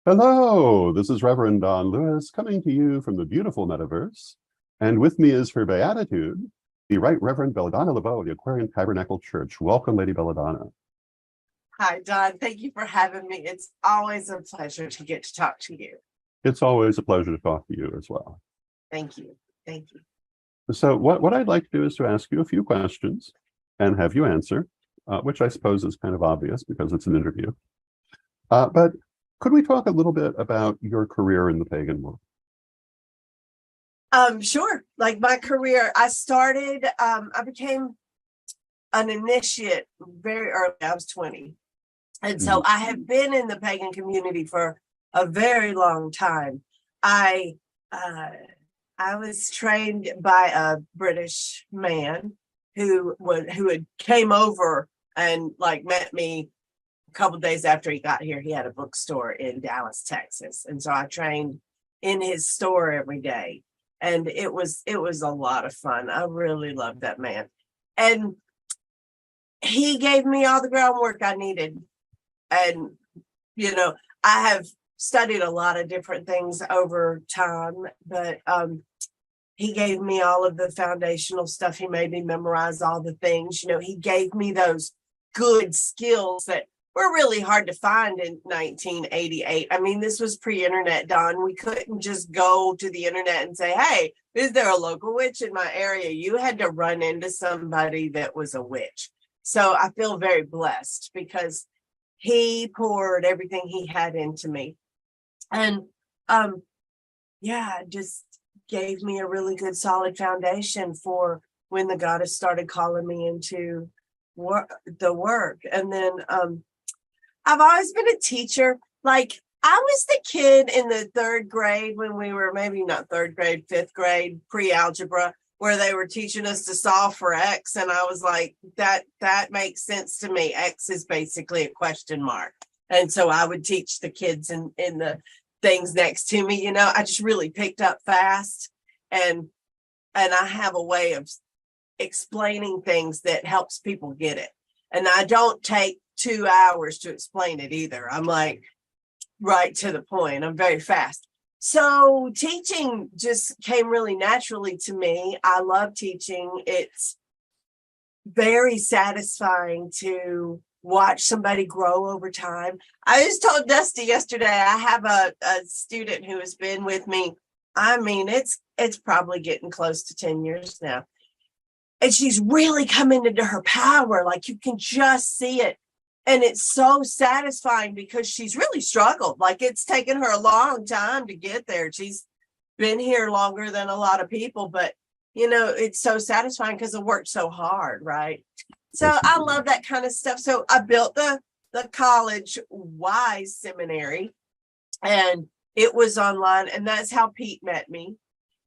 Hello, this is Reverend Don Lewis coming to you from the beautiful metaverse. And with me is her beatitude, the Right Reverend Belladonna Laveau of the Aquarian Tabernacle Church. Welcome, Lady Belladonna. Hi, Don. Thank you for having me. It's always a pleasure to get to talk to you. It's always a pleasure to talk to you as well. Thank you. Thank you. So what I'd like to do is to ask you a few questions and have you answer, which I suppose is kind of obvious because it's an interview. But could we talk a little bit about your career in the pagan world? Sure. Like my career, I became an initiate very early. I was 20. And so I have been in the pagan community for a very long time. I was trained by a British man who had came over and like met me a couple of days after he got here. He had a bookstore in Dallas, Texas. And so I trained in his store every day. And it was a lot of fun. I really loved that man. And he gave me all the groundwork I needed. And, I have studied a lot of different things over time, but he gave me all of the foundational stuff. He made me memorize all the things. He gave me those good skills that were really hard to find in 1988. I mean, this was pre-internet, Don. We couldn't just go to the internet and say, hey, is there a local witch in my area? You had to run into somebody that was a witch. So I feel very blessed because he poured everything he had into me. And just gave me a really good solid foundation for when the goddess started calling me into the work. And then I've always been a teacher. Like I was the kid in the third grade when we were maybe not third grade, fifth grade, pre-algebra, where they were teaching us to solve for X. And I was like, that makes sense to me. X is basically a question mark. And so I would teach the kids in the things next to me. I just really picked up fast. And I have a way of explaining things that helps people get it. And I don't take 2 hours to explain it either. I'm like right to the point. I'm very fast. So teaching just came really naturally to me. I love teaching. It's very satisfying to watch somebody grow over time. I just told Dusty yesterday, I have a student who has been with me. I mean, it's probably getting close to 10 years now. And she's really coming into her power. Like you can just see it. And it's so satisfying because she's really struggled. Like it's taken her a long time to get there. She's been here longer than a lot of people, but it's so satisfying because it worked so hard, right? So I love that kind of stuff. So I built the college wise seminary and it was online. And that's how Pete met me.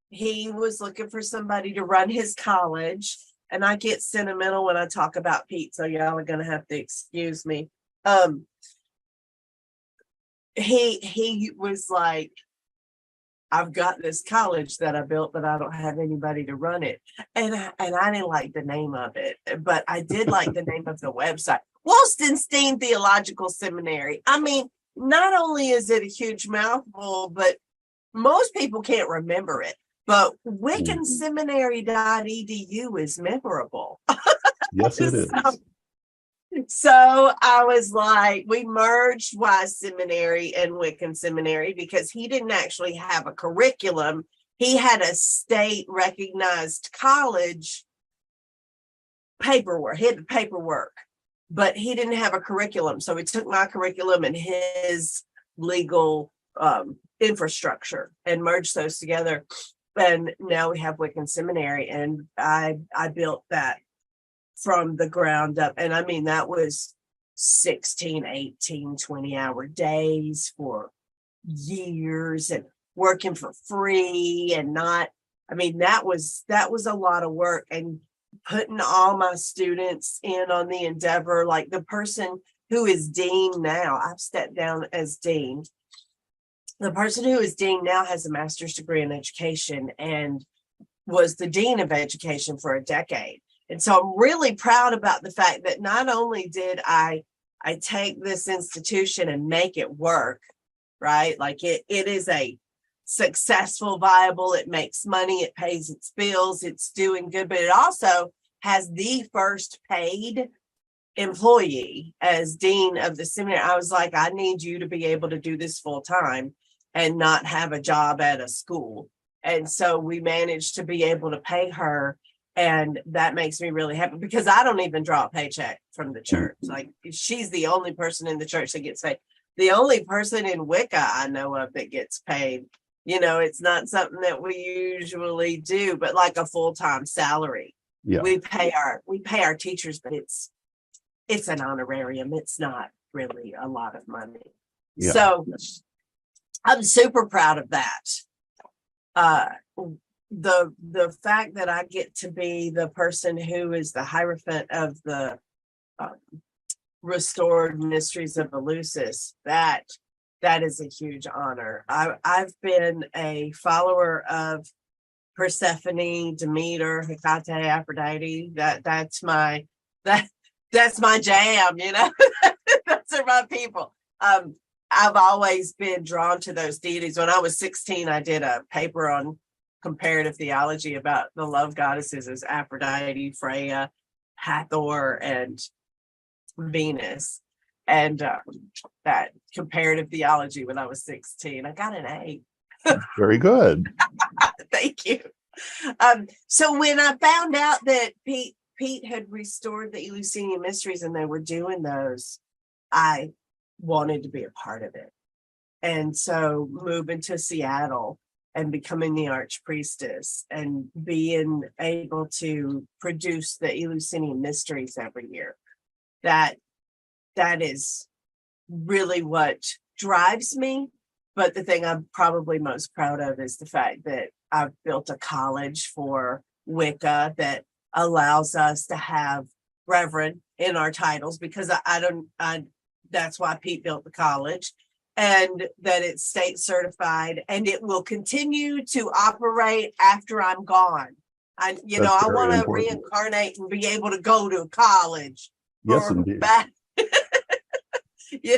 He was looking for somebody to run his college. And I get sentimental when I talk about Pete, so y'all are gonna have to excuse me. He was like, I've got this college that I built, but I don't have anybody to run it. And I didn't like the name of it, but I did like the name of the website. Wolstenstein Theological Seminary. I mean, not only is it a huge mouthful, but most people can't remember it. But WiccanSeminary.edu is memorable. Yes, it is. So I was like, we merged Wise Seminary and Wiccan Seminary because he didn't actually have a curriculum. He had a state recognized college paperwork. He had the paperwork, but he didn't have a curriculum. So he took my curriculum and his legal infrastructure and merged those together. And now we have Wiccan Seminary, and I built that from the ground up. And I mean, that was 16, 18, 20-hour days for years and working for free and that was a lot of work and putting all my students in on the endeavor. Like the person who is dean now, I've stepped down as dean. The person who is dean now has a master's degree in education and was the dean of education for a decade. And so I'm really proud about the fact that not only did I take this institution and make it work, right? Like it is a successful, viable, it makes money, it pays its bills, it's doing good, but it also has the first paid employee as dean of the seminary. I was like, I need you to be able to do this full time and not have a job at a school. And so we managed to be able to pay her. And that makes me really happy because I don't even draw a paycheck from the church. Like, she's the only person in the church that gets paid. The only person in Wicca I know of that gets paid. It's not something that we usually do, but like a full-time salary. Yeah. We pay our teachers, but it's an honorarium. It's not really a lot of money. Yeah. So I'm super proud of that. The fact that I get to be the person who is the hierophant of the restored mysteries of Eleusis, that is a huge honor. I've been a follower of Persephone, Demeter, Hecate, Aphrodite. That's my jam, Those are my people. I've always been drawn to those deities. When I was 16, I did a paper on comparative theology about the love goddesses as Aphrodite, Freya, Hathor, and Venus. And that comparative theology when I was 16, I got an A. Very good. Thank you. So when I found out that Pete had restored the Eleusinian mysteries and they were doing those, I wanted to be a part of it. And so moving to Seattle and becoming the archpriestess and being able to produce the Eleusinian mysteries every year, that is really what drives me. But the thing I'm probably most proud of is the fact that I've built a college for Wicca that allows us to have Reverend in our titles, because that's why Pete built the college, and that it's state certified and it will continue to operate after I'm gone. I want to reincarnate and be able to go to college. Yes, indeed.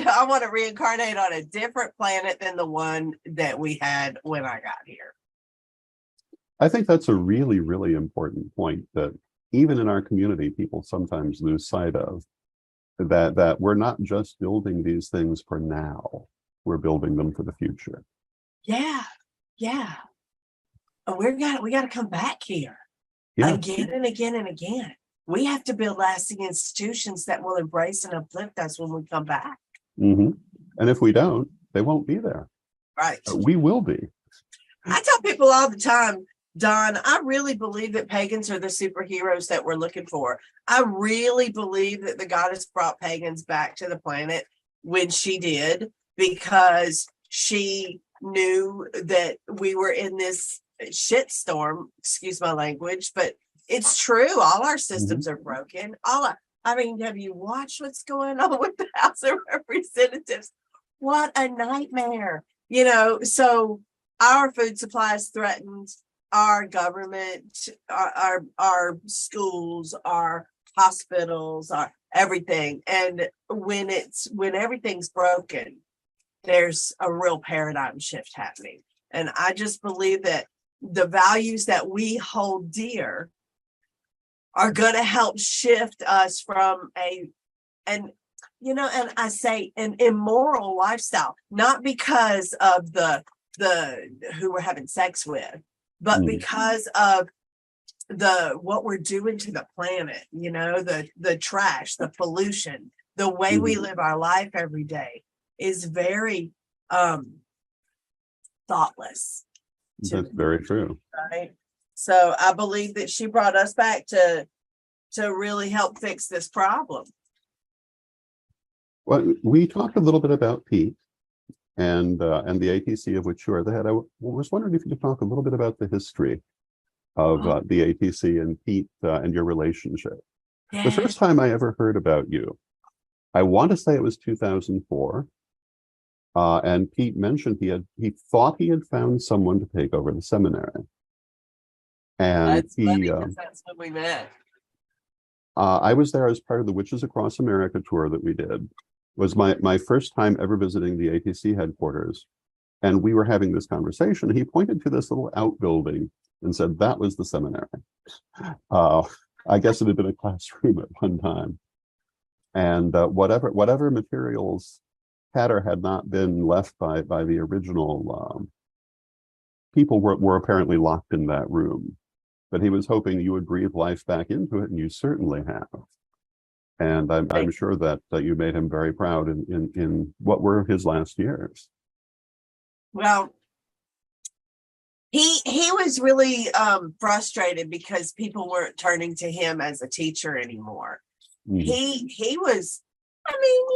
I want to reincarnate on a different planet than the one that we had when I got here. I think that's a really, really important point that even in our community, people sometimes lose sight of, that we're not just building these things for now, we're building them for the future. Yeah. We got to come back here again and again and again. We have to build lasting institutions that will embrace and uplift us when we come back. Mm-hmm. And if we don't, they won't be there. Right. We will be. I tell people all the time, Don, I really believe that pagans are the superheroes that we're looking for. I really believe that the goddess brought pagans back to the planet when she did, because she knew that we were in this shitstorm, excuse my language, but it's true. All our systems are broken. Have you watched what's going on with the House of Representatives? What a nightmare. So our food supply is threatened, our government, our schools, our hospitals, our everything. And when everything's broken, there's a real paradigm shift happening. And I just believe that the values that we hold dear are going to help shift us from an immoral lifestyle, not because of the who we're having sex with, but because of what we're doing to the planet, the trash, the pollution, the way we live our life every day is very thoughtless. That's very true. Right. So I believe that she brought us back to really help fix this problem. Well, we talked a little bit about Pete and the ATC of which you are the head. I was wondering if you could talk a little bit about the history of the ATC and Pete and your relationship. Yeah. The first time I ever heard about you, I want to say it was 2004. And Pete mentioned he thought he had found someone to take over the seminary. And that's funny, because that's when we met. I was there as part of the Witches Across America tour that we did. It was my first time ever visiting the ATC headquarters. And we were having this conversation. He pointed to this little outbuilding and said that was the seminary. I guess it had been a classroom at one time. And whatever materials had or had not been left by the original people were apparently locked in that room. But he was hoping you would breathe life back into it, and you certainly have. And I'm sure that you made him very proud in what were his last years. Well, he was really frustrated because people weren't turning to him as a teacher anymore. Mm. He was, I mean,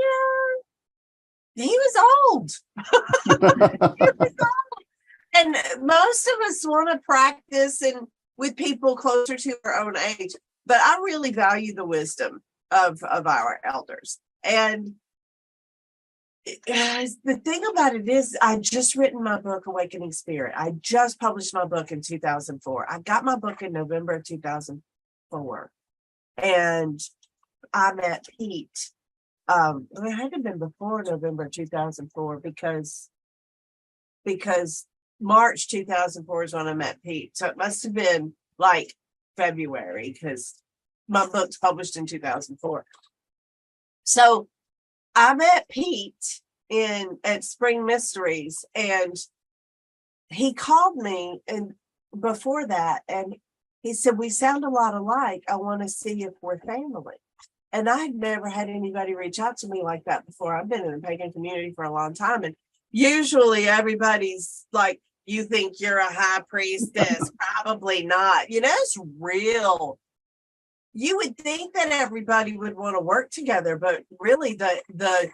yeah, he was old. He was old. And most of us want to practice and with people closer to our own age, but I really value the wisdom of our elders. And the thing about it is, I just written my book, Awakening Spirit. I just published my book in 2004. I got my book in November of 2004. And I met Pete. It hadn't been before November 2004 because March 2004 is when I met Pete. So it must have been like February because my book's published in 2004. So I met Pete at Spring Mysteries, and he called me and before that, and he said, "We sound a lot alike. I want to see if we're family." And I'd never had anybody reach out to me like that before. I've been in the pagan community for a long time, and usually everybody's like, "You think you're a high priestess?" Probably not. It's real. You would think that everybody would want to work together, but really the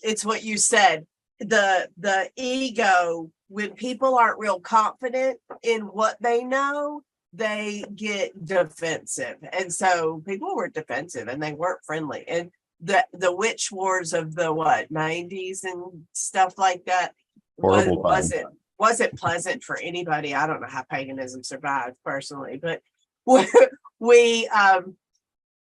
it's what you said, the ego, when people aren't real confident in what they know, they get defensive. And so people were defensive and they weren't friendly. And the witch wars of the 90s and stuff like that wasn't pleasant for anybody. I don't know how paganism survived personally, but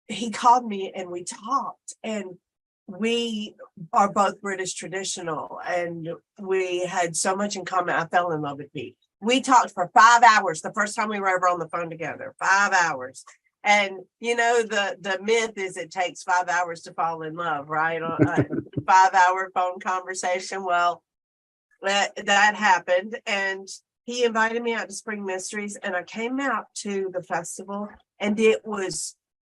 he called me and we talked, and we are both British traditional, and we had so much in common. I fell in love with Pete. We talked for 5 hours the first time we were ever on the phone together. 5 hours. And the myth is it takes 5 hours to fall in love, right? A 5-hour phone conversation. Well, that happened, and he invited me out to Spring Mysteries, and I came out to the festival, and it was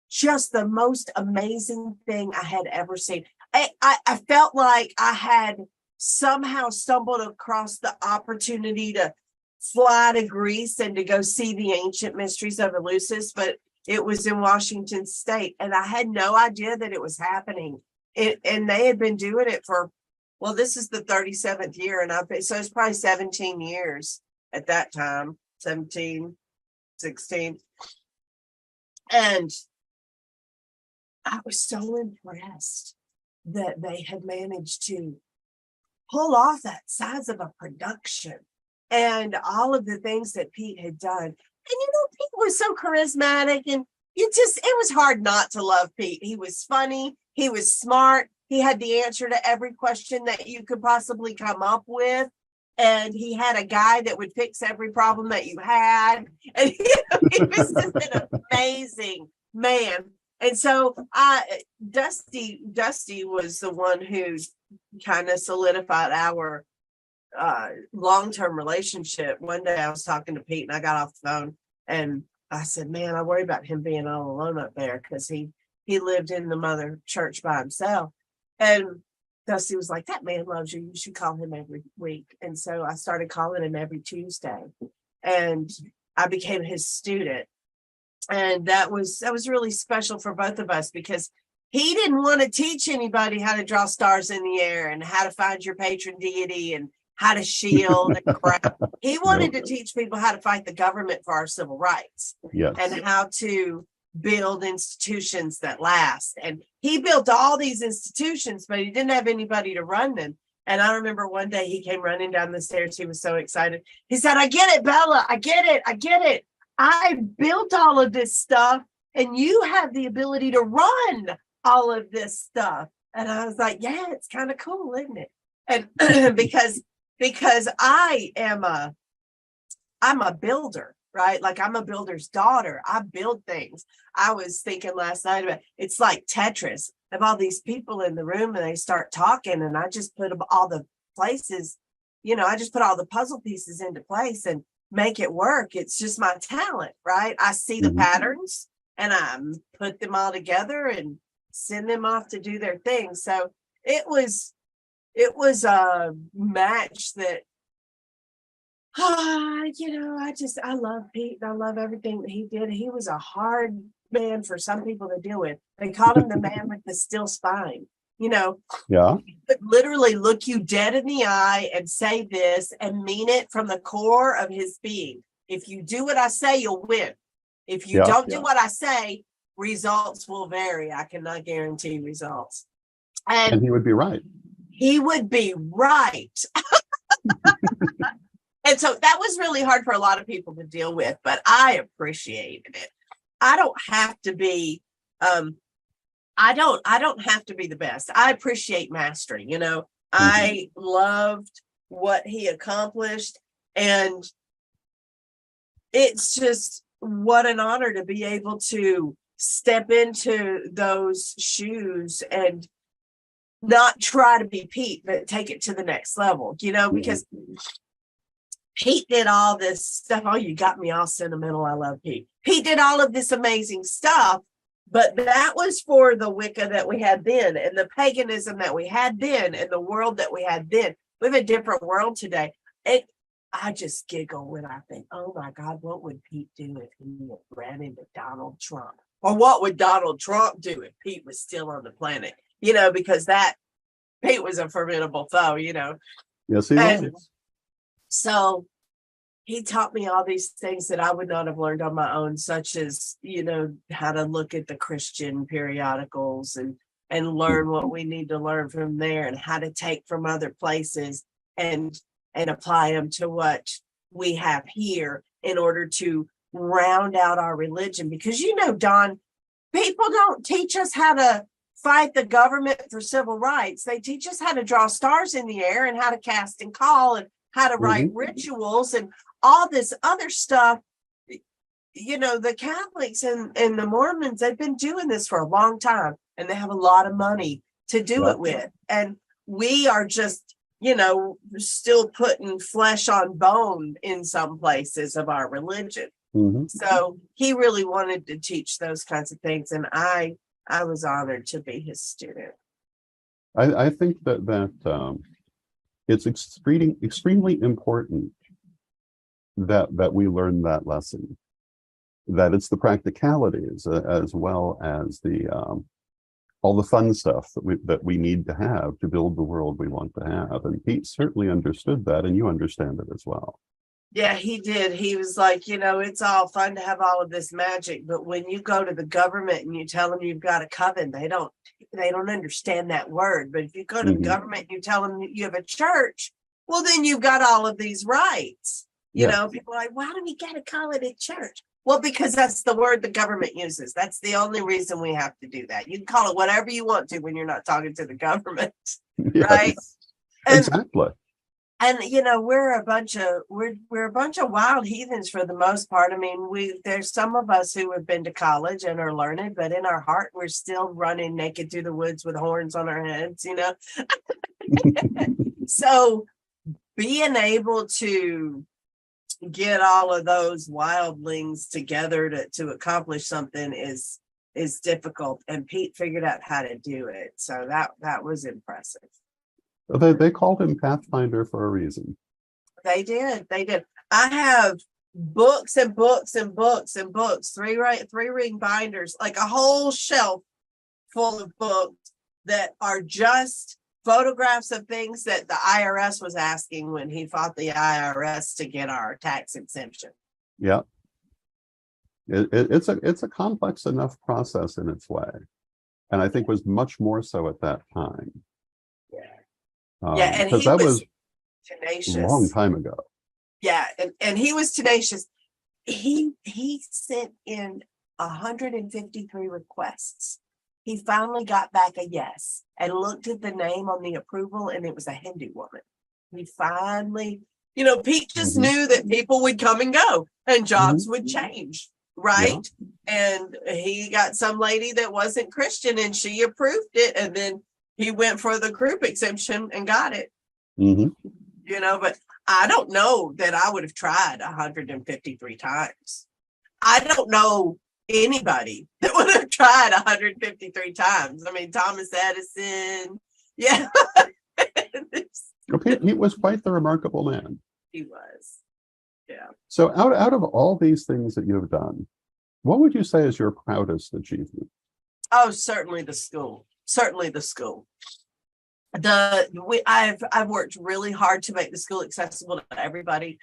just the most amazing thing I had ever seen. I felt like I had somehow stumbled across the opportunity to fly to Greece and to go see the ancient mysteries of Eleusis, but it was in Washington State, and I had no idea that it was happening. And they had been doing it for, well, this is the 37th year, so it's probably 17 years at that time, 17, 16. And I was so impressed that they had managed to pull off that size of a production and all of the things that Pete had done. And Pete was so charismatic, and it was hard not to love Pete. He was funny, he was smart, he had the answer to every question that you could possibly come up with. And he had a guy that would fix every problem that you had. And he was just an amazing man. And so Dusty was the one who kind of solidified our long-term relationship. One day I was talking to Pete, and I got off the phone, and I said, "Man, I worry about him being all alone up there," because he lived in the mother church by himself. And Dusty was like, "That man loves you. You should call him every week." And so I started calling him every Tuesday, and I became his student. And that was really special for both of us, because he didn't want to teach anybody how to draw stars in the air and how to find your patron deity and how to shield and crap. He wanted to teach people how to fight the government for our civil rights. Yes. And how to build institutions that last. And he built all these institutions, but he didn't have anybody to run them. And I remember one day he came running down the stairs. He was so excited. He said, "I get it, Bella. I get it. I built all of this stuff, and you have the ability to run all of this stuff." And I was like, "Yeah, it's kind of cool, isn't it?" And because I'm a builder, right? Like I'm a builder's daughter. I build things. I was thinking last night about it's like Tetris. I have all these people in the room and they start talking, and I just put all the places, I just put all the puzzle pieces into place and make it work. It's just my talent, right? I see the patterns and I put them all together and send them off to do their thing. So it was a match that I love Pete and I love everything that he did. He was a hard man for some people to deal with. They called him the man with the steel spine. Yeah. He could literally look you dead in the eye and say this and mean it from the core of his being. If you do what I say, you'll win. If you don't do what I say, results will vary. I cannot guarantee results. And he would be right. He would be right. And so that was really hard for a lot of people to deal with, but I appreciated it. I don't have to be, I don't have to be the best. I appreciate mastery. I loved what he accomplished, and it's just what an honor to be able to step into those shoes and not try to be Pete, but take it to the next level, because Pete did all this stuff. Oh, you got me all sentimental. I love Pete. Pete did all of this amazing stuff, but that was for the Wicca that we had then and the paganism that we had then and the world that we had then. We have a different world today. I just giggle when I think, oh my God, what would Pete do if he ran into Donald Trump? Or what would Donald Trump do if Pete was still on the planet? Because Pete was a formidable foe, Yes, he was. So he taught me all these things that I would not have learned on my own, such as, how to look at the Christian periodicals and learn what we need to learn from there, and how to take from other places and apply them to what we have here in order to round out our religion. Because, Don, people don't teach us how to fight the government for civil rights. They teach us how to draw stars in the air and how to cast and call and how to write rituals and all this other stuff. The Catholics and the Mormons, they've been doing this for a long time, and they have a lot of money to do it with. And we are just, still putting flesh on bone in some places of our religion. So he really wanted to teach those kinds of things. And I was honored to be his student. I think that it's extremely important that we learn that lesson, that it's the practicalities as well as the all the fun stuff that we need to have to build the world we want to have. And Pete certainly understood that, and you understand it as well. Yeah, he did. He was like, it's all fun to have all of this magic, but when you go to the government and you tell them you've got a coven, they don't understand that word. But if you go to the government and you tell them you have a church, well, then you've got all of these rights. People are like, why do we got to call it a church? Well, because that's the word the government uses. That's the only reason we have to do that. You can call it whatever you want to when you're not talking to the government, right? Exactly. And we're a bunch of wild heathens for the most part. I mean, there's some of us who have been to college and are learned, but in our heart, we're still running naked through the woods with horns on our heads, So being able to get all of those wildlings together to accomplish something is difficult, and Pete figured out how to do it. So that was impressive. They called him Pathfinder for a reason. They did. I have books and books and books and books, three ring binders, like a whole shelf full of books that are just photographs of things that the IRS was asking when he fought the IRS to get our tax exemption. Yeah. It's a complex enough process in its way. And I think was much more so at that time. And because that was tenacious. A long time ago. Yeah, and he was tenacious. He sent in 153 requests he finally got back a yes and looked at the name on the approval, and it was a Hindu woman. He finally, Pete just knew that people would come and go and jobs would change, right? Yeah. And he got some lady that wasn't Christian, and she approved it, and then he went for the group exemption and got it. But I don't know that I would have tried 153 times. I don't know anybody that would have tried 153 times. I mean, Thomas Edison. Yeah. He was quite the remarkable man. He was. Yeah. So out of all these things that you have done, what would you say is your proudest achievement? Oh, certainly the school. Certainly the school. I've worked really hard to make the school accessible to everybody.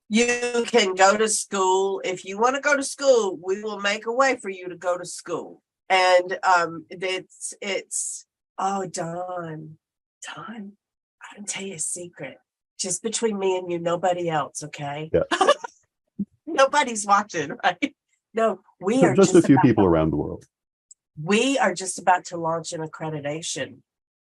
You can go to school. If you want to go to school, we will make a way for you to go to school. And Dawn, I can tell you a secret. Just between me and you, nobody else, okay? Yeah. Nobody's watching, right? No, we are just a few people around the world. We are just about to launch an accreditation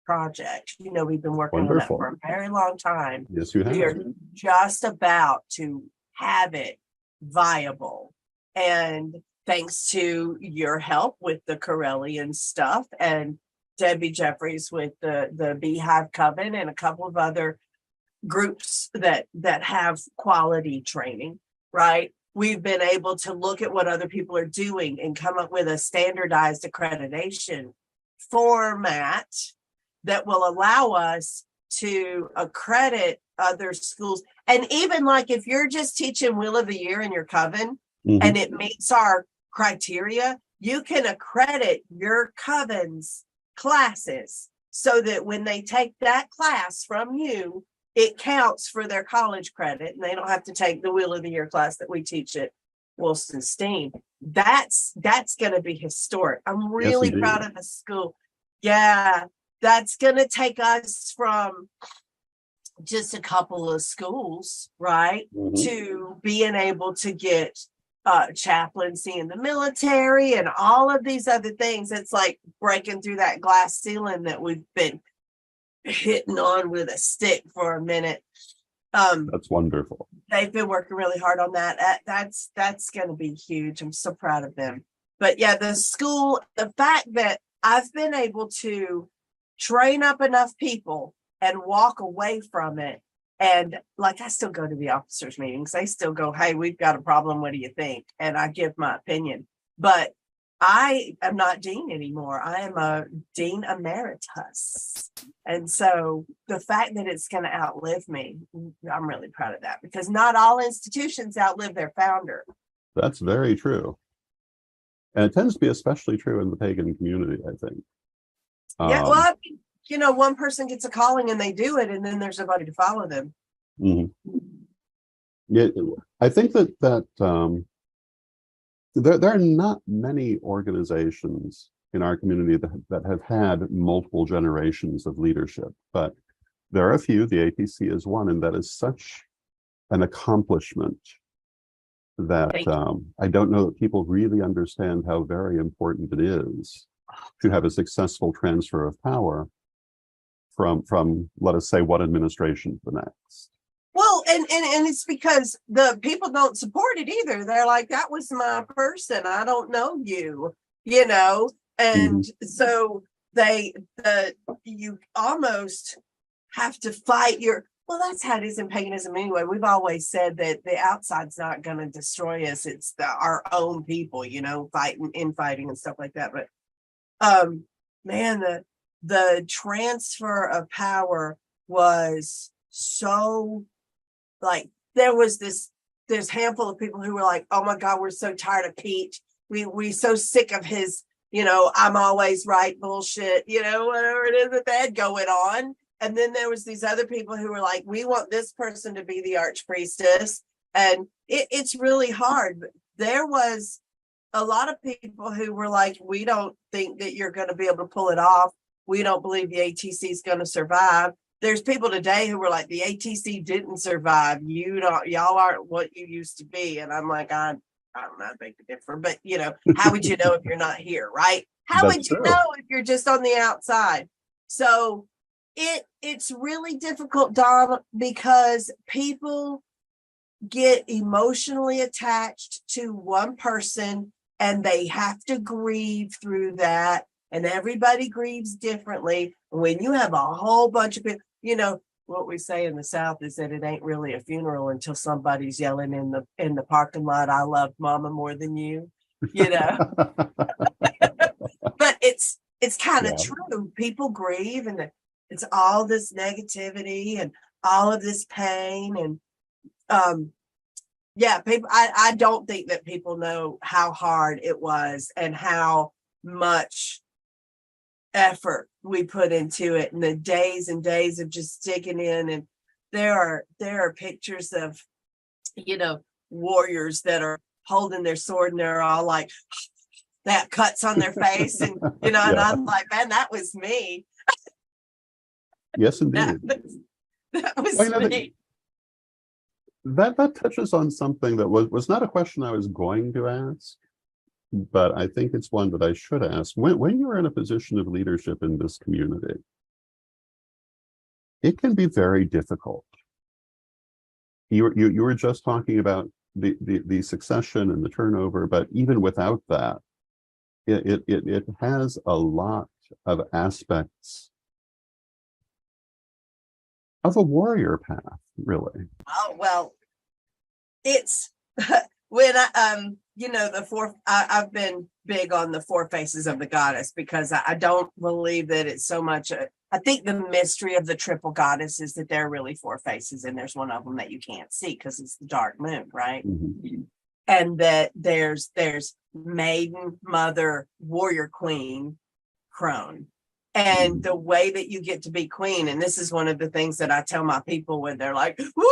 project. We've been working on that for a very long time. Yes, you have. We are just about to have it viable. And thanks to your help with the Corellian stuff and Debbie Jeffries with the Beehive Coven and a couple of other groups that have quality training, right? We've been able to look at what other people are doing and come up with a standardized accreditation format that will allow us to accredit other schools. And even like if you're just teaching Wheel of the Year in your coven and it meets our criteria, you can accredit your coven's classes so that when they take that class from you, it counts for their college credit, and they don't have to take the Wheel of the Year class that we teach at Wilson Steen. That's going to be historic. I'm really proud of the school. Yeah, that's going to take us from just a couple of schools, right, to being able to get chaplaincy in the military and all of these other things. It's like breaking through that glass ceiling that we've been hitting on with a stick for a minute. That's wonderful. They've been working really hard on that. That's going to be huge. I'm so proud of them. But yeah, the school, the fact that I've been able to train up enough people and walk away from it. And like, I still go to the officers meetings. They still go, hey, we've got a problem. What do you think? And I give my opinion. But I am not dean anymore. I am a dean emeritus. And so the fact that it's going to outlive me, I'm really proud of that, because not all institutions outlive their founder. That's very true. And it tends to be especially true in the pagan community, I think. Yeah, well, one person gets a calling and they do it, and then there's nobody to follow them. Yeah, I think that there are not many organizations in our community that have had multiple generations of leadership, but there are a few. The ATC is one, and that is such an accomplishment that I don't know that people really understand how very important it is to have a successful transfer of power from let us say one administration to the next. Well, and it's because the people don't support it either. They're like, that was my person. I don't know you, and so you almost have to fight well, that's how it is in paganism anyway. We've always said that the outside's not going to destroy us. It's our own people, fighting and stuff like that. But man, the transfer of power was so, like, there was this handful of people who were like, oh my God, we're so tired of Pete. We so sick of his, I'm always right bullshit, whatever it is that they had going on. And then there was these other people who were like, we want this person to be the archpriestess. And it's really hard. But there was a lot of people who were like, we don't think that you're going to be able to pull it off. We don't believe the ATC is going to survive. There's people today who were like, the ATC didn't survive. Y'all aren't what you used to be. And I'm like, I don't know, I beg to differ. But, how would you know if you're not here, right? How That's would you true. know if you're just on the outside? So it's really difficult, Don, because people get emotionally attached to one person and they have to grieve through that. And everybody grieves differently. When you have a whole bunch of people, what we say in the South is that it ain't really a funeral until somebody's yelling in the parking lot, "I love mama more than you," but it's kind of Yeah. true. People grieve, and it's all this negativity and all of this pain. And people, I don't think that people know how hard it was and how much effort we put into it, and the days and days of just digging in. And there are pictures of warriors that are holding their sword, and they're all like that, cuts on their face, and and Yeah. I'm like, man, that was me. Yes, that indeed. was, that was Well, me. that touches on something that was not a question I was going to ask, but I think it's one that I should ask. When you're in a position of leadership in this community, it can be very difficult. You were just talking about the succession and the turnover, but even without that, it has a lot of aspects of a warrior path, really. Oh, well, it's when the four, I've been big on the four faces of the goddess, because I don't believe that it's so much I think the mystery of the triple goddess is that there are really four faces, and there's one of them that you can't see because it's the dark moon, right? Mm-hmm. And that there's maiden, mother, warrior, queen, crone. And Mm-hmm. the way that you get to be queen, and this is one of the things that I tell my people when they're like, because it's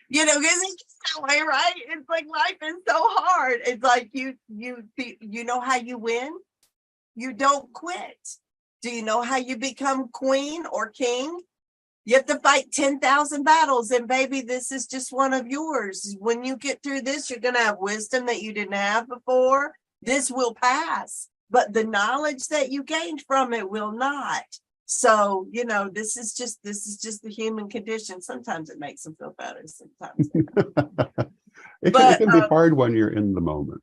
that way, right? It's like life is so hard. It's like you know how you win? You don't quit. Do you know how you become queen or king? You have to fight 10,000 battles, and baby, this is just one of yours. When you get through this, you're going to have wisdom that you didn't have before. This will pass, but the knowledge that you gained from it will not. So, this is just the human condition. Sometimes it makes them feel better. Sometimes. It can be hard when you're in the moment.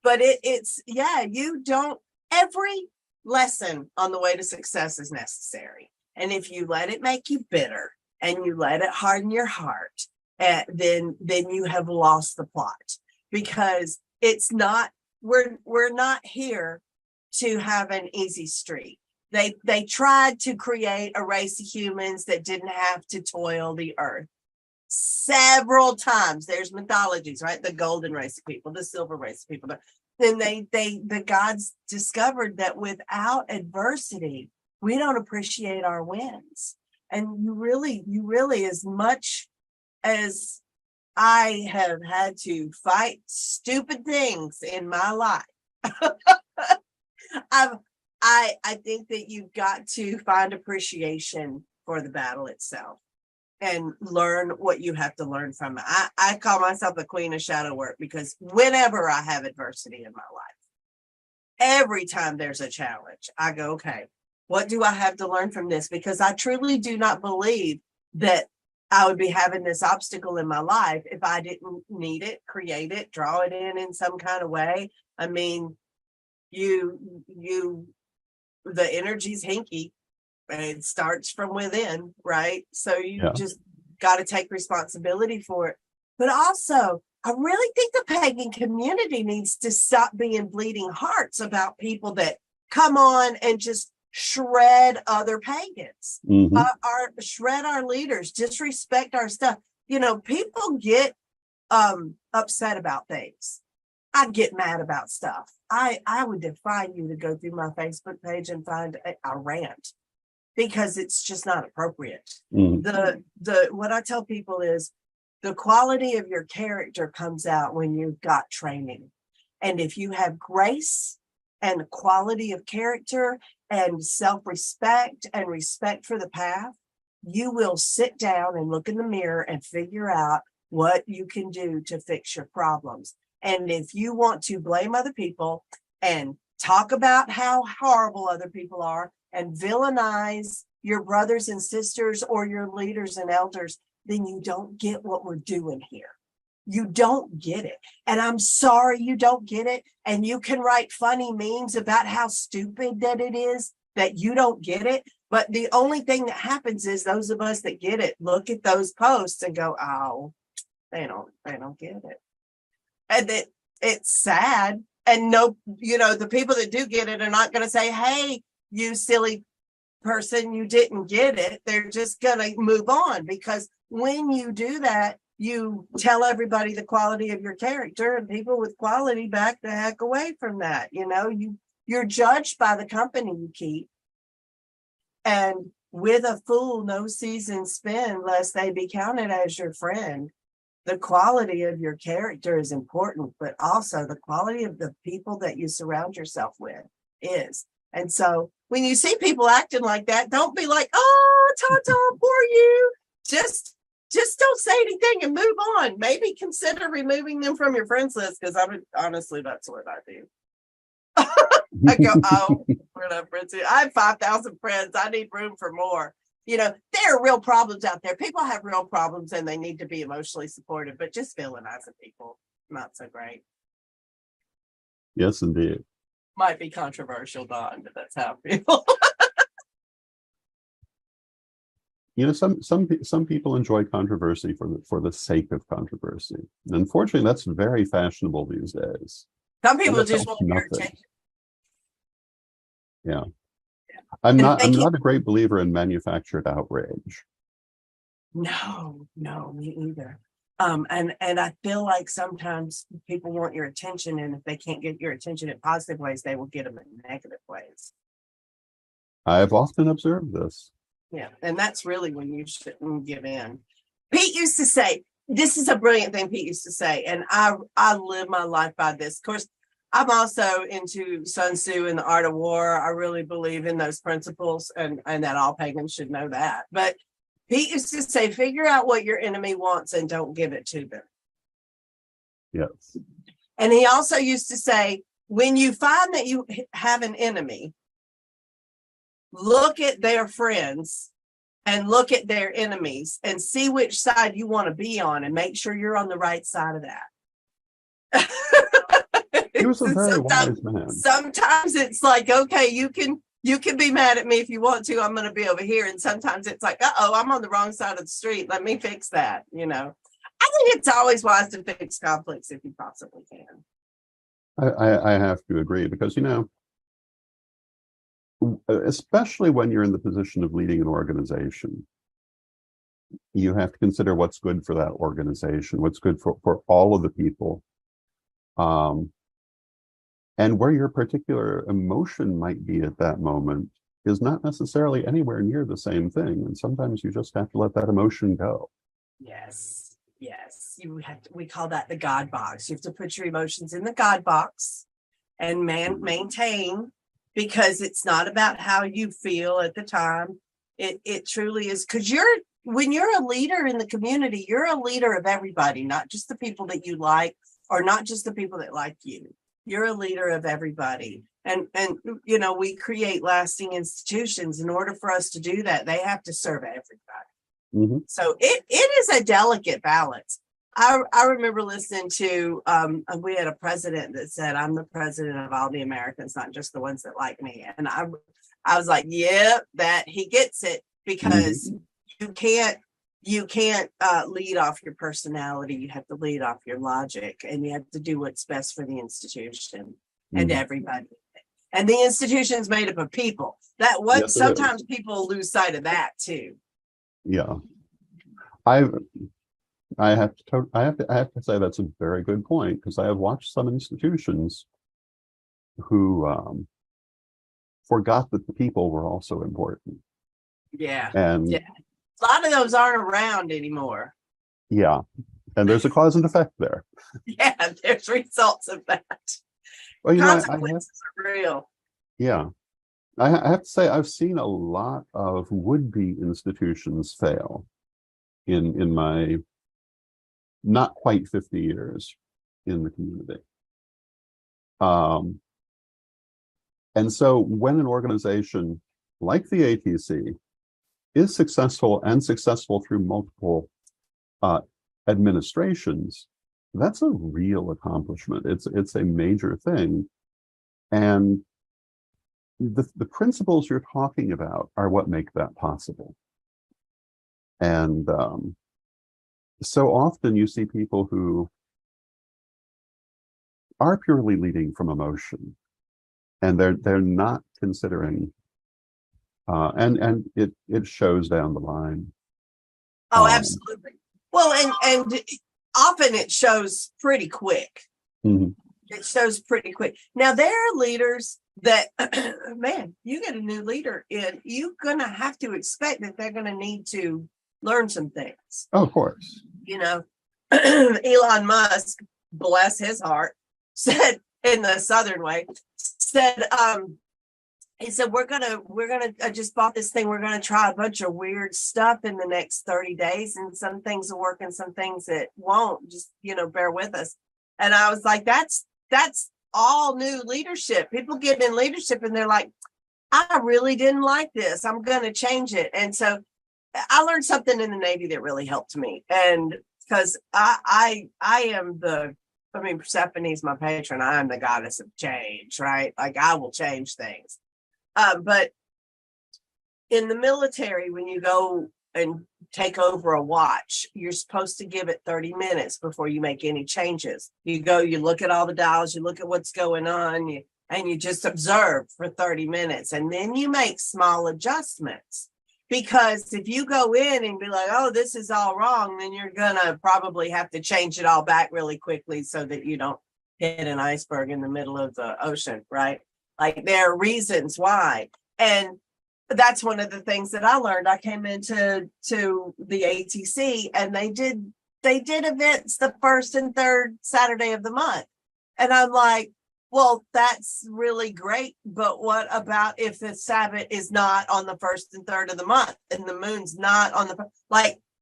But you don't, every lesson on the way to success is necessary. And if you let it make you bitter and you let it harden your heart, then you have lost the plot, because it's not, we're not here to have an easy street. They tried to create a race of humans that didn't have to toil the earth several times. There's mythologies, right? The golden race of people, the silver race of people. Then the gods discovered that without adversity, we don't appreciate our wins. And you really, as much as I have had to fight stupid things in my life, I think that you've got to find appreciation for the battle itself and learn what you have to learn from it. I call myself the queen of shadow work, because whenever I have adversity in my life, every time there's a challenge, I go, okay, what do I have to learn from this? Because I truly do not believe that I would be having this obstacle in my life if I didn't need it, create it, draw it in some kind of way. I mean, the energy's hinky. It starts from within, right? So you just got to take responsibility for it. But also, I really think the pagan community needs to stop being bleeding hearts about people that come on and just shred other pagans, shred our leaders, disrespect our stuff. People get upset about things. I get mad about stuff. I would defy you to go through my Facebook page and find a rant, because it's just not appropriate. What I tell people is the quality of your character comes out when you've got training. And if you have grace and quality of character and self-respect and respect for the path, you will sit down and look in the mirror and figure out what you can do to fix your problems. And if you want to blame other people and talk about how horrible other people are, and villainize your brothers and sisters or your leaders and elders, then you don't get what we're doing here. You don't get it. And I'm sorry you don't get it. And you can write funny memes about how stupid that it is that you don't get it. But the only thing that happens is those of us that get it look at those posts and go, oh, they don't get it. And it's sad. And no, the people that do get it are not going to say, hey, you silly person, you didn't get it. They're just going to move on, because when you do that, you tell everybody the quality of your character, and people with quality back the heck away from that. You're judged by the company you keep. And with a fool, no season spend, lest they be counted as your friend. The quality of your character is important, but also the quality of the people that you surround yourself with is. And so when you see people acting like that, don't be like, oh, Tata, poor you. Just don't say anything and move on. Maybe consider removing them from your friends list, because honestly, that's what I do. I go, oh, we're not friends. I have 5,000 friends. I need room for more. There are real problems out there. People have real problems and they need to be emotionally supported, but just villainizing people, not so great. Yes, indeed. Might be controversial, Don, but that's how I feel. Some people enjoy controversy for the sake of controversy. And unfortunately, that's very fashionable these days. Some people just want your attention. Yeah. I'm not a great believer in manufactured outrage. No, me either. And I feel like sometimes people want your attention, and if they can't get your attention in positive ways, they will get them in negative ways. I've often observed this. Yeah, and that's really when you shouldn't give in. Pete used to say, this is a brilliant thing Pete used to say, and I live my life by this. Of course, I'm also into Sun Tzu and the art of war. I really believe in those principles, and that all pagans should know that. But Pete used to say, figure out what your enemy wants and don't give it to them. Yes. And he also used to say, when you find that you have an enemy, look at their friends and look at their enemies and see which side you want to be on, and make sure you're on the right side of that. He was a very wise man. Sometimes it's like, okay, you can be mad at me if you want to. I'm going to be over here. And sometimes it's like, I'm on the wrong side of the street. Let me fix that. I think it's always wise to fix conflicts if you possibly can. I have to agree, because, especially when you're in the position of leading an organization, you have to consider what's good for that organization, what's good for all of the people. And where your particular emotion might be at that moment is not necessarily anywhere near the same thing. And sometimes you just have to let that emotion go. Yes. We call that the God box. You have to put your emotions in the God box and maintain, because it's not about how you feel at the time. It truly is, because when you're a leader in the community, you're a leader of everybody, not just the people that you like, or not just the people that like you. You're a leader of everybody. And we create lasting institutions. In order for us to do that, they have to serve everybody. Mm-hmm. So it is a delicate balance. I remember listening to, we had a president that said, I'm the president of all the Americans, not just the ones that like me. And I was like, yeah, that he gets it, because you can't lead off your personality. You have to lead off your logic, and you have to do what's best for the institution and everybody. And the institution is made up of people. Sometimes people lose sight of that too. Yeah, I have to say that's a very good point, because I have watched some institutions who forgot that the people were also important. Yeah, and a lot of those aren't around anymore. Yeah, and there's a cause and effect there. Yeah, there's results of that. Well, consequences are real. Yeah, I have to say I've seen a lot of would-be institutions fail in my not quite 50 years in the community. And so when an organization like the ATC is successful and successful through multiple administrations, that's a real accomplishment. It's a major thing. And the principles you're talking about are what make that possible. And so often you see people who are purely leading from emotion, and they're not considering, and it shows down the line. Oh, absolutely. Well, and often it shows pretty quick. Mm-hmm. It shows pretty quick. Now there are leaders that, man, you get a new leader in, you're gonna have to expect that they're gonna need to learn some things. Oh, of course. You know, Elon Musk, bless his heart, said in the Southern way, said, he said, I just bought this thing. We're going to try a bunch of weird stuff in the next 30 days. And some things will work and some things that won't. Just, bear with us. And I was like, that's all new leadership. People get in leadership and they're like, I really didn't like this. I'm going to change it. And so I learned something in the Navy that really helped me. And because I am Persephone's my patron. I'm the goddess of change, right? Like I will change things. But in the military, when you go and take over a watch, you're supposed to give it 30 minutes before you make any changes. You go, you look at all the dials, you look at what's going on, and you just observe for 30 minutes. And then you make small adjustments. Because if you go in and be like, oh, this is all wrong, then you're going to probably have to change it all back really quickly so that you don't hit an iceberg in the middle of the ocean, right? Like there are reasons why. And that's one of the things that I learned. I came into the ATC and they did events the first and third Saturday of the month. And I'm like, well, that's really great. But what about if the Sabbath is not on the first and third of the month and the moon's not on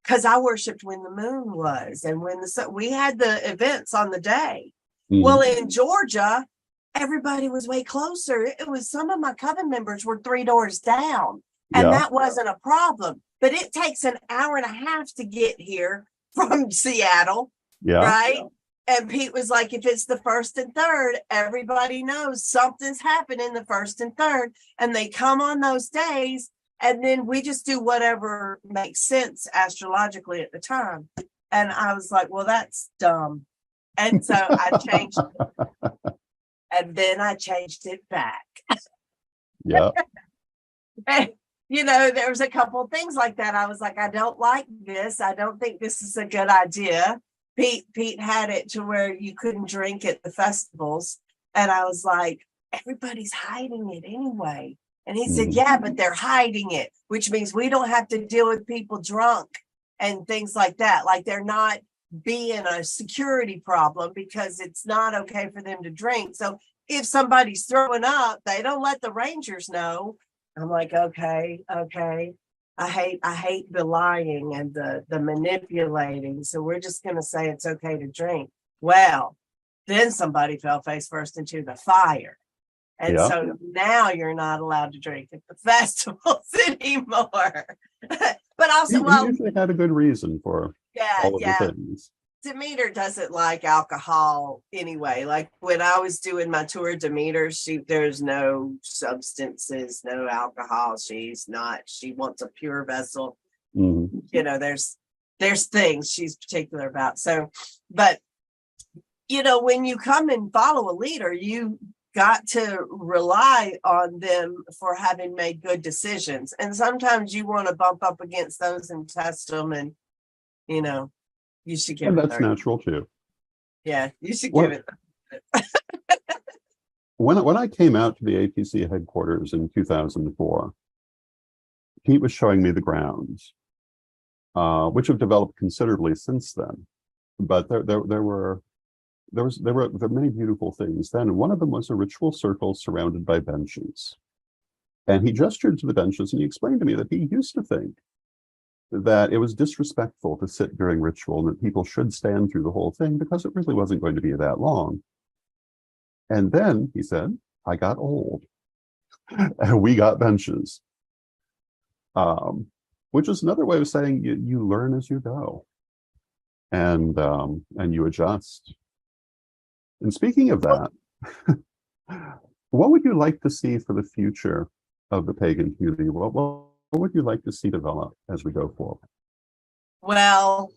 because I worshiped when the moon was and we had the events on the day. Mm-hmm. Well, in Georgia, everybody was way closer. It was some of my coven members were 3 doors down, and that wasn't a problem. But it takes an hour and a half to get here from Seattle, right? Yeah. And Pete was like, if it's the first and third, everybody knows something's happening the first and third, and they come on those days, and then we just do whatever makes sense astrologically at the time. And I was like, well, that's dumb. And so I changed it. And then I changed it back. Yeah. And, there was a couple of things like that. I was like, I don't like this. I don't think this is a good idea. Pete had it to where you couldn't drink at the festivals. And I was like, everybody's hiding it anyway. And he said, yeah, but they're hiding it, which means we don't have to deal with people drunk and things like that. Like they're not being a security problem because it's not okay for them to drink. So if somebody's throwing up, they don't let the Rangers know. I'm like, okay. I hate the lying and the manipulating. So we're just going to say it's okay to drink. Well, then somebody fell face first into the fire. And so now you're not allowed to drink at the festivals anymore. But also, you usually had a good reason for all of the things. Demeter doesn't like alcohol anyway. Like when I was doing my tour, Demeter, there's no substances, no alcohol. She wants a pure vessel. Mm-hmm. There's things she's particular about. So, but when you come and follow a leader, you got to rely on them for having made good decisions. And sometimes you want to bump up against those and test them, and you should give it. And that's natural too. Yeah, you should give it. When I came out to the ATC headquarters in 2004, Pete was showing me the grounds, which have developed considerably since then. But there were many beautiful things then. And one of them was a ritual circle surrounded by benches. And he gestured to the benches and he explained to me that he used to think that it was disrespectful to sit during ritual and that people should stand through the whole thing because it really wasn't going to be that long. And then, he said, I got old. And we got benches, which is another way of saying you learn as you go, and you adjust. And speaking of that, what would you like to see for the future of the pagan community? What would you like to see develop as we go forward? Well,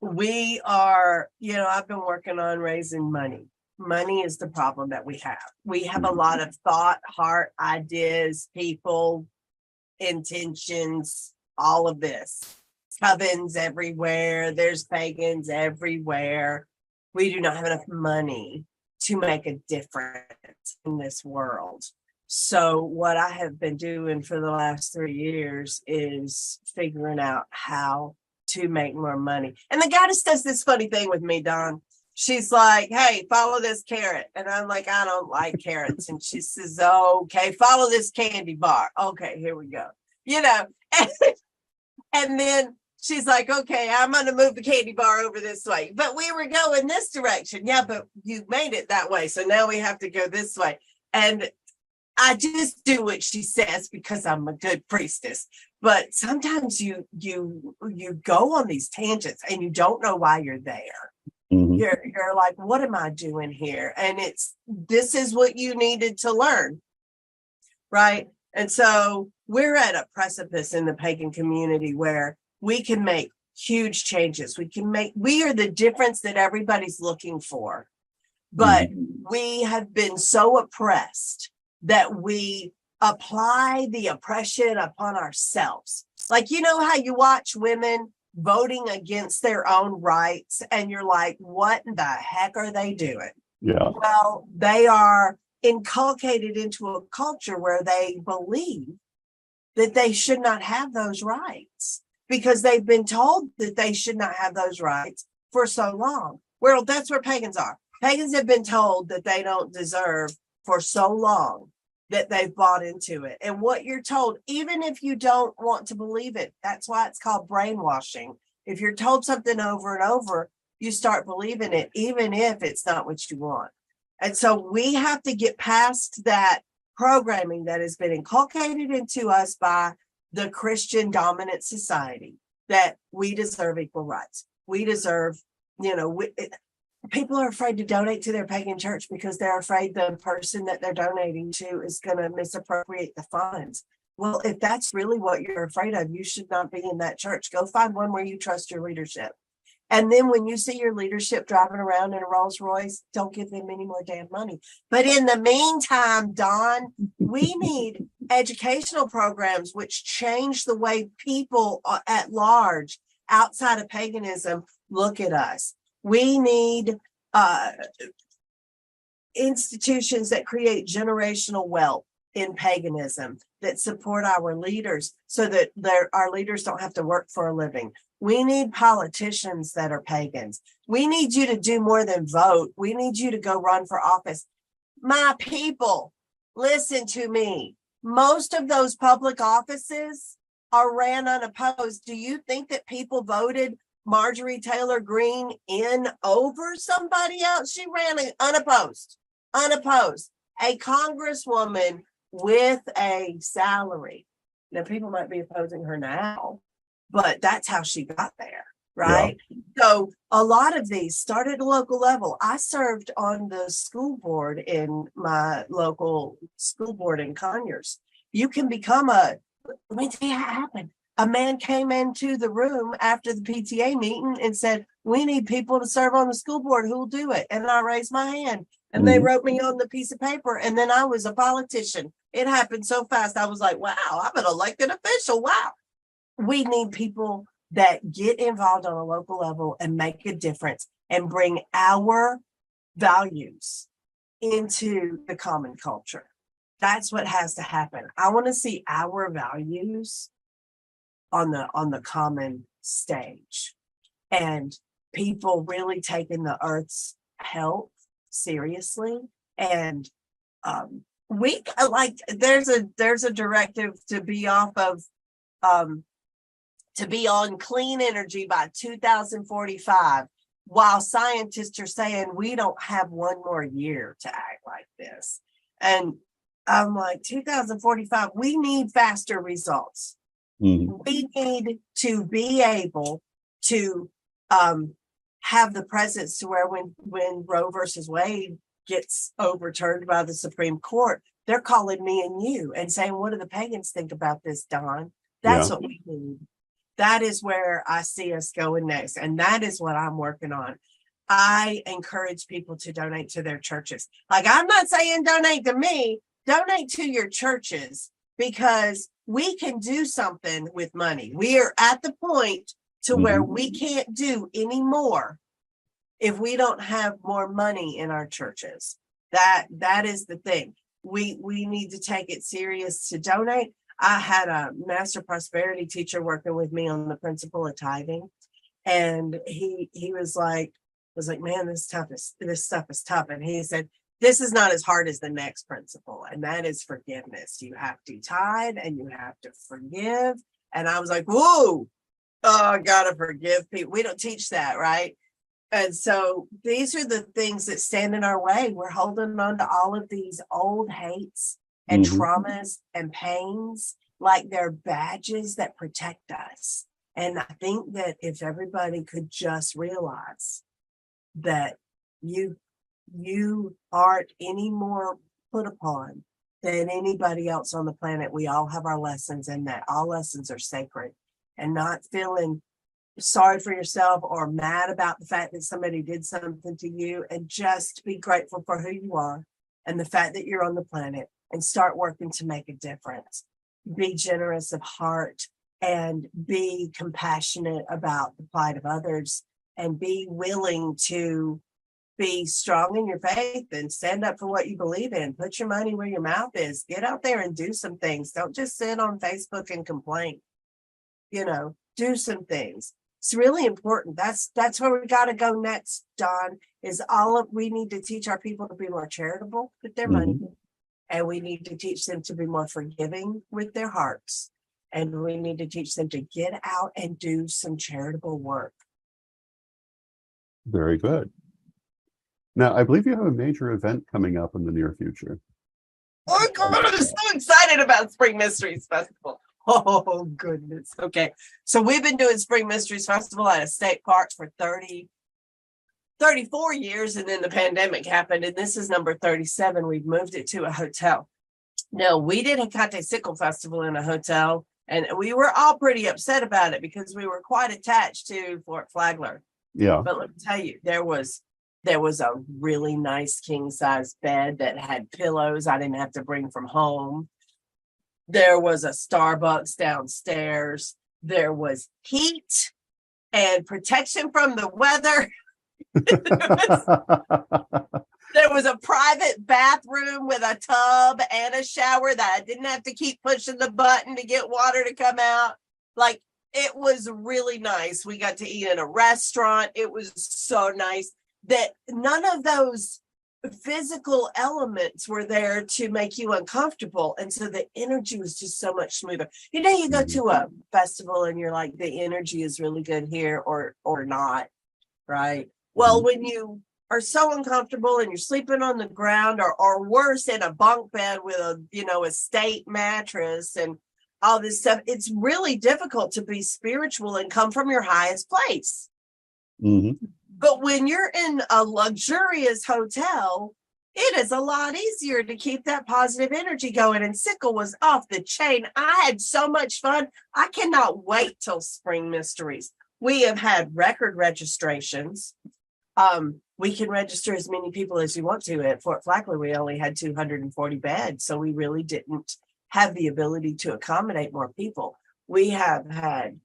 we are, I've been working on raising money. Money is the problem that we have. We have a lot of thought, heart, ideas, people, intentions, all of this. Covens everywhere. There's pagans everywhere. We do not have enough money to make a difference in this world. So what I have been doing for the last 3 years is figuring out how to make more money. And the goddess does this funny thing with me, Don. She's like, hey, follow this carrot. And I'm like, I don't like carrots. And she says, okay, follow this candy bar. Okay, here we go. And then she's like, okay, I'm going to move the candy bar over this way. But we were going this direction. Yeah, but you made it that way. So now we have to go this way. And I just do what she says because I'm a good priestess. But sometimes you go on these tangents and you don't know why you're there. Mm-hmm. You're like, what am I doing here? And this is what you needed to learn, right? And so we're at a precipice in the pagan community where we can make huge changes. We are the difference that everybody's looking for. But we have been so oppressed that we apply the oppression upon ourselves. Like, how you watch women voting against their own rights and you're like, what the heck are they doing? Yeah. Well, they are inculcated into a culture where they believe that they should not have those rights because they've been told that they should not have those rights for so long. Well, that's where pagans are. Pagans have been told that they don't deserve for so long that they've bought into it. And what you're told, even if you don't want to believe it, that's why it's called brainwashing. If you're told something over and over, you start believing it, even if it's not what you want. And so we have to get past that programming that has been inculcated into us by the Christian dominant society, that we deserve equal rights. We deserve, people are afraid to donate to their pagan church because they're afraid the person that they're donating to is going to misappropriate the funds. Well, if that's really what you're afraid of, you should not be in that church. Go find one where you trust your leadership. And then when you see your leadership driving around in a Rolls Royce, don't give them any more damn money. But in the meantime, Don, we need educational programs which change the way people at large outside of paganism look at us. We need institutions that create generational wealth in paganism that support our leaders so that our leaders don't have to work for a living. We need politicians that are pagans. We need you to do more than vote. We need you to go run for office. My people, listen to me. Most of those public offices are ran unopposed. Do you think that people voted Marjorie Taylor Greene in over somebody else? She ran unopposed, a congresswoman with a salary. Now, people might be opposing her now, but that's how she got there, right? Yeah. So a lot of these started at a local level. I served on the school board in my local school board in Conyers. You can become let me tell you how it happened. A man came into the room after the PTA meeting and said, we need people to serve on the school board. Who will do it? And I raised my hand and they wrote me on the piece of paper. And then I was a politician. It happened so fast. I was like, wow, I'm an elected official. Wow. We need people that get involved on a local level and make a difference and bring our values into the common culture. That's what has to happen. I want to see our values on the common stage and people really taking the earth's health seriously. And we like there's a directive to be off of to be on clean energy by 2045, while scientists are saying we don't have one more year to act like this. And I'm like, 2045, we need faster results. Mhm. We need to be able to have the presence to where when Roe versus Wade gets overturned by the Supreme Court, they're calling me and you and saying, what do the pagans think about this, Don? That's Yeah. what we need. That is where I see us going next. And that is what I'm working on. I encourage people to donate to their churches. Like, I'm not saying donate to me, donate to your churches, because we can do something with money. We are at the point to where we can't do any more if we don't have more money in our churches. That is the thing. We need to take it serious to donate. I had a master prosperity teacher working with me on the principle of tithing, and he was like, man, this stuff is tough. And he said, this is not as hard as the next principle, and that is forgiveness. You have to tithe and you have to forgive. And I was like, whoa, I gotta forgive people. We don't teach that, right? And so these are the things that stand in our way. We're holding on to all of these old hates and traumas and pains like they're badges that protect us. And I think that if everybody could just realize that you aren't any more put upon than anybody else on the planet. We all have our lessons, and that all lessons are sacred, and not feeling sorry for yourself or mad about the fact that somebody did something to you, and just be grateful for who you are and the fact that you're on the planet, and start working to make a difference. Be generous of heart and be compassionate about the plight of others, and be willing to be strong in your faith and stand up for what you believe in. Put your money where your mouth is. Get out there and do some things. Don't just sit on Facebook and complain. Do some things. It's really important. That's where we got to go next, Don, is we need to teach our people to be more charitable with their money. And we need to teach them to be more forgiving with their hearts. And we need to teach them to get out and do some charitable work. Very good. Now, I believe you have a major event coming up in the near future. Oh, God, I'm so excited about Spring Mysteries Festival. Oh, goodness. Okay. So we've been doing Spring Mysteries Festival at a state park for 34 years, and then the pandemic happened, and this is number 37. We've moved it to a hotel. No, we did a Cate Sickle Festival in a hotel, and we were all pretty upset about it because we were quite attached to Fort Flagler. Yeah. But let me tell you, there was a really nice king-size bed that had pillows I didn't have to bring from home. There was a Starbucks downstairs. There was heat and protection from the weather. There was a private bathroom with a tub and a shower that I didn't have to keep pushing the button to get water to come out. Like, it was really nice. We got to eat in a restaurant. It was so nice that none of those physical elements were there to make you uncomfortable. And so the energy was just so much smoother. You go to a festival and you're like, the energy is really good here or not, right? Well, when you are so uncomfortable and you're sleeping on the ground or worse, in a bunk bed with a state mattress and all this stuff, it's really difficult to be spiritual and come from your highest place. But when you're in a luxurious hotel, it is a lot easier to keep that positive energy going. And Sickle was off the chain. I had so much fun. I cannot wait till Spring Mysteries. We have had record registrations. We can register as many people as you want to. At Fort Flagler, we only had 240 beds, so we really didn't have the ability to accommodate more people. We have had,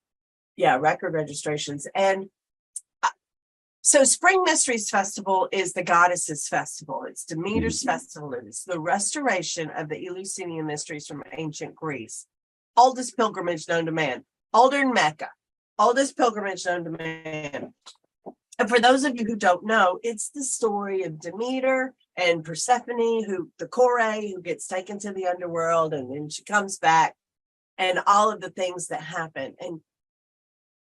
record registrations. And so Spring Mysteries Festival is the Goddesses Festival. It's Demeter's festival. It's the restoration of the Eleusinian mysteries from ancient Greece. Oldest pilgrimage known to man. Older than Mecca. Oldest pilgrimage known to man. And for those of you who don't know, it's the story of Demeter and Persephone, the Kore, who gets taken to the underworld, and then she comes back, and all of the things that happen. And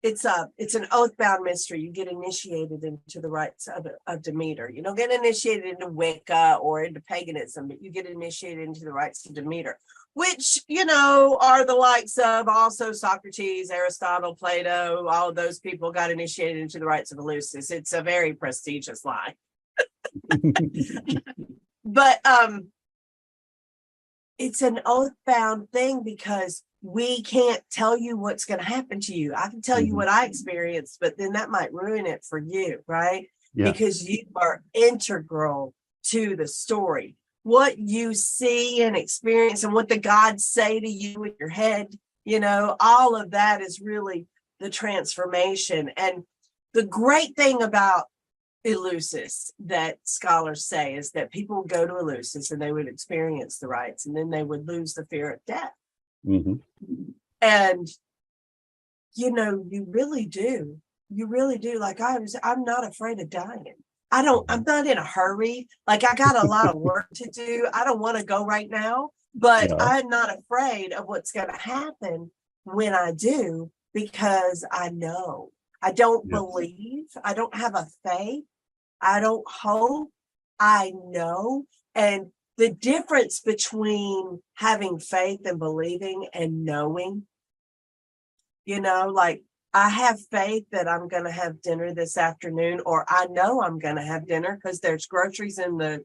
it's an oath-bound mystery. You get initiated into the rites of Demeter. You don't get initiated into Wicca or into paganism, but you get initiated into the rites of Demeter, which, are the likes of also Socrates, Aristotle, Plato. All of those people got initiated into the rites of Eleusis. It's a very prestigious lie. But it's an oath-bound thing because we can't tell you what's going to happen to you. I can tell you what I experienced, but then that might ruin it for you, right? Yeah. Because you are integral to the story. What you see and experience and what the gods say to you in your head, all of that is really the transformation. And the great thing about Eleusis that scholars say is that people would go to Eleusis and they would experience the rites, and then they would lose the fear of death. And you really do. Like I'm not afraid of dying. I'm not in a hurry. Like I got a lot of work to do. I don't want to go right now, but I'm not afraid of what's going to happen when I do, because I know. I don't believe. I don't have a faith. I don't hope. I know. And the difference between having faith and believing and knowing, like I have faith that I'm going to have dinner this afternoon, or I know I'm going to have dinner because there's groceries in the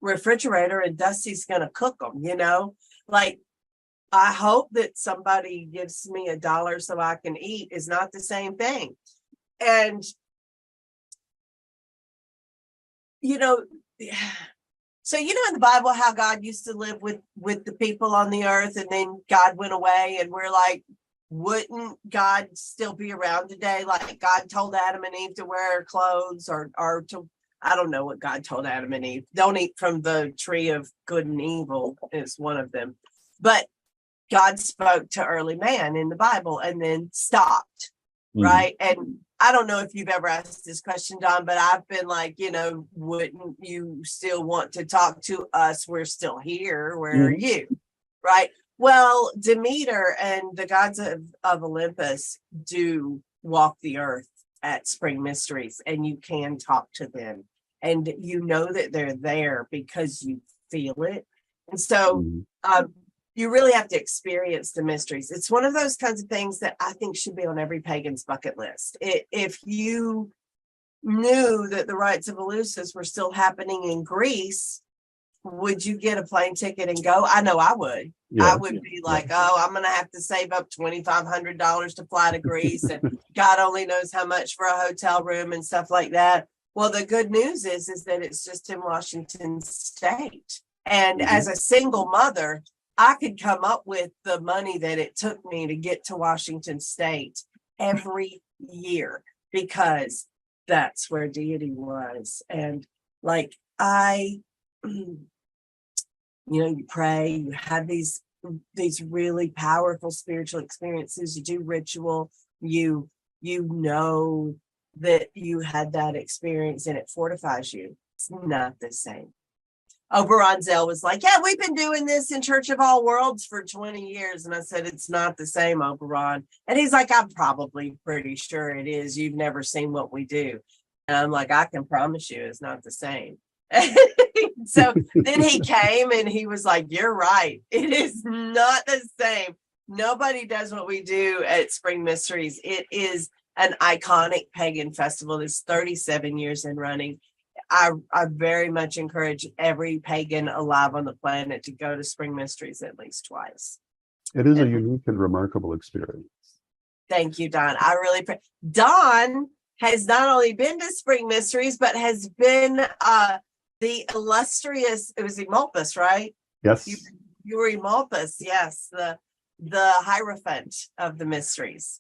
refrigerator and Dusty's going to cook them, like I hope that somebody gives me $1 so I can eat is not the same thing. And, so in the Bible how God used to live with the people on the earth, and then God went away, and we're like, wouldn't God still be around today? Like God told Adam and Eve to wear clothes or to, I don't know what God told Adam and Eve. Don't eat from the tree of good and evil is one of them. But God spoke to early man in the Bible and then stopped, right? And I don't know if you've ever asked this question, Don, but I've been like, wouldn't you still want to talk to us? We're still here. Where are you? Right? Well, Demeter and the gods of Olympus do walk the earth at Spring Mysteries, and you can talk to them, and that they're there because you feel it. And so you really have to experience the mysteries. It's one of those kinds of things that I think should be on every pagan's bucket list. If you knew that the rites of Eleusis were still happening in Greece, would you get a plane ticket and go? I know I would. Yeah. I would be like, I'm going to have to save up $2,500 to fly to Greece, and God only knows how much for a hotel room and stuff like that. Well, the good news is that it's just in Washington State. And as a single mother, I could come up with the money that it took me to get to Washington State every year, because that's where deity was. And like you pray, you have these really powerful spiritual experiences, you do ritual, you know that you had that experience and it fortifies you. It's not the same. Oberon Zell was like, yeah, we've been doing this in Church of All Worlds for 20 years. And I said, it's not the same, Oberon. And he's like, I'm probably pretty sure it is. You've never seen what we do. And I'm like, I can promise you it's not the same. So then he came and he was like, you're right. It is not the same. Nobody does what we do at Spring Mysteries. It is an iconic pagan festival. It's 37 years in running. I very much encourage every pagan alive on the planet to go to Spring Mysteries at least twice. It is a unique and remarkable experience. Thank you, Don. I really Don has not only been to Spring Mysteries, but has been the illustrious, it was Eumolpus, right? Yes. You were Eumolpus, yes, the Hierophant of the Mysteries.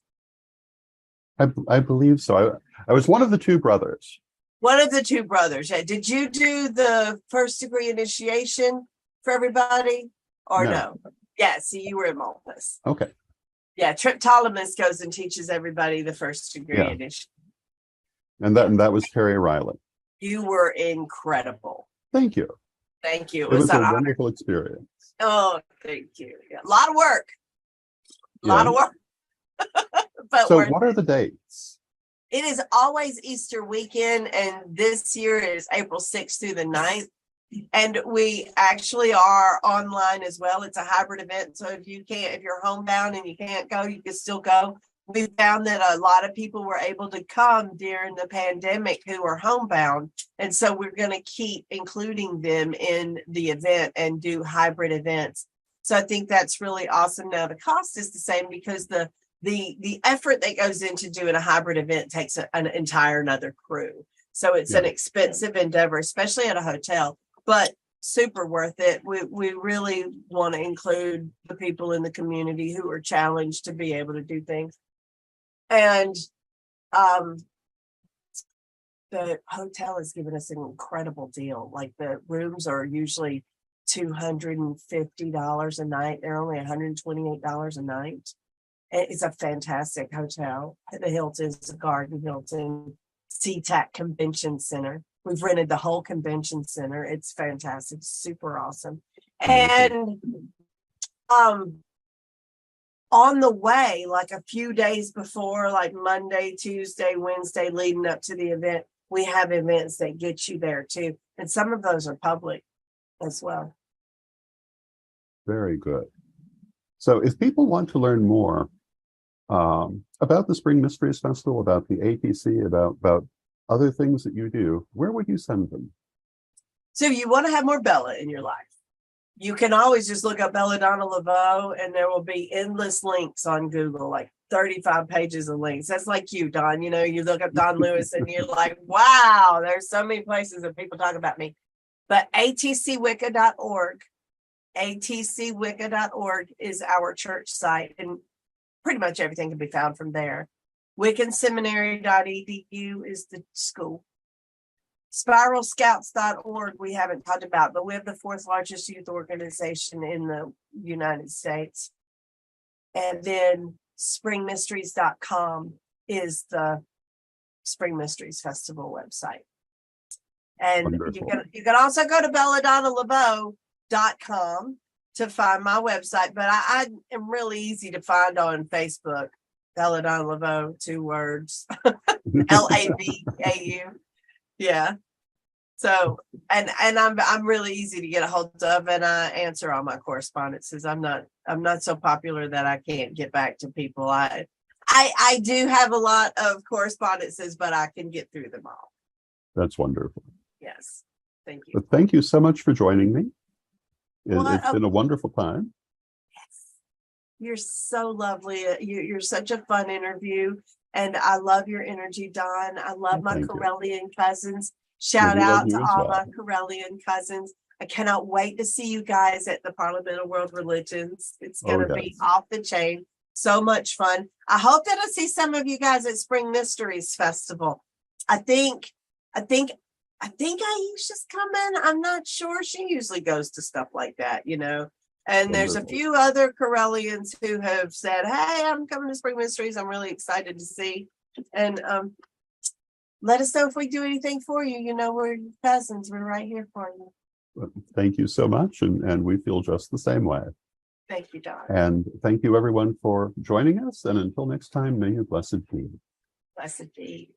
I believe so. I was one of the two brothers. One of the two brothers. Yeah. Did you do the first degree initiation for everybody or no? Yeah, see, you were Eumolpus. Okay. Yeah, Triptolemus goes and teaches everybody the first degree initiation. And that was Terry Riley. You were incredible. Thank you. Thank you. It was a wonderful experience. Oh, thank you. Yeah. A lot of work. A lot of work. but So worth what are it. the dates? It is always Easter weekend, and this year it is April 6th through the 9th. And we actually are online as well. It's a hybrid event. So if you're homebound and you can't go, you can still go. We found that a lot of people were able to come during the pandemic who are homebound. And so we're going to keep including them in the event and do hybrid events. So I think that's really awesome. Now the cost is the same because the effort that goes into doing a hybrid event takes an entire another crew. So it's an expensive endeavor, especially at a hotel, but super worth it. We really want to include the people in the community who are challenged to be able to do things. And the hotel has given us an incredible deal. Like the rooms are usually $250 a night. They're only $128 a night. It's a fantastic hotel. The Hilton's the Garden Hilton SeaTac Convention Center. We've rented the whole convention center. It's fantastic, super awesome. And on the way, like a few days before, like Monday, Tuesday, Wednesday, leading up to the event, we have events that get you there too. And some of those are public as well. Very good. So if people want to learn more about the Spring Mysteries Festival, about the ATC, about other things that you do, where would you send them? So you want to have more Bella in your life. You can always just look up Belladonna Laveau and there will be endless links on Google, like 35 pages of links. That's like you, Don. You know, you look up Don Lewis and you're like, wow, there's so many places that people talk about me. But atcwicca.org, atcwicca.org is our church site, and pretty much everything can be found from there. wiccanseminary.edu is the school. Spiralscouts.org we haven't talked about, but we have the 4th largest youth organization in the United States. And then springmysteries.com is the Spring Mysteries Festival website. And you can also go to belladonnalaveau.com to find my website, but I am really easy to find on Facebook. Belladonna Laveau, 2 words. LAVAU. Yeah. So and I'm really easy to get a hold of, and I answer all my correspondences. I'm not so popular that I can't get back to people. I do have a lot of correspondences, but I can get through them all. That's wonderful. Yes. Thank you. But thank you so much for joining me. It's been a wonderful time. Yes. You're so lovely. You're such a fun interview. And I love your energy, Don. I love my Corellian cousins. Shout out to all my Corellian cousins. I cannot wait to see you guys at the Parliament of World Religions. It's going to be off the chain. So much fun. I hope that I see some of you guys at Spring Mysteries Festival. I think Aisha's coming. I'm not sure. She usually goes to stuff like that, you know. And there's a few other Corellians who have said, hey, I'm coming to Spring Mysteries. I'm really excited to see. And let us know if we do anything for you. You know, we're your cousins. We're right here for you. Well, thank you so much. And we feel just the same way. Thank you, Don. And thank you, everyone, for joining us. And until next time, may you blessed be. Blessed be.